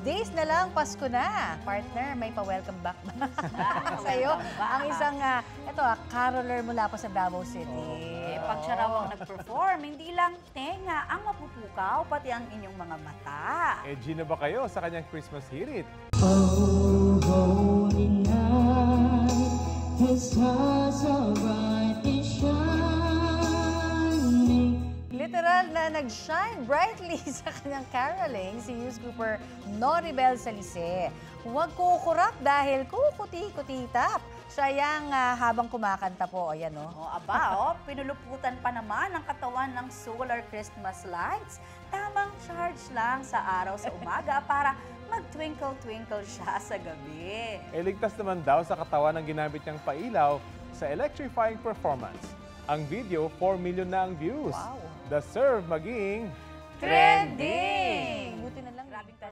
days na lang, Pasko na. Partner, may pa-welcome back ba sa'yo? Ang isang, caroler mula pa sa Davao City. Pag siya raw ang nag-perform, hindi lang tenga ang mapupukaw, pati ang inyong mga mata. Edgy na ba kayo sa kanyang Christmas hirit? Oh, holy night, the stars are brightly shining. Literal na nag-shine brightly sa kanyang caroling si Youth Grouper Noribel Salise. Huwag kukurap dahil kukuti-kutitap. Siya yang habang kumakanta po, ayan o. Pinuluputan pa naman ang katawan ng solar Christmas lights. Tamang charge lang sa araw sa umaga para mag-twinkle-twinkle siya sa gabi. Ligtas naman daw sa katawan ng ginamit niyang pailaw sa electrifying performance. Ang video, 4 million na ang views. Wow. The serve maging Trending!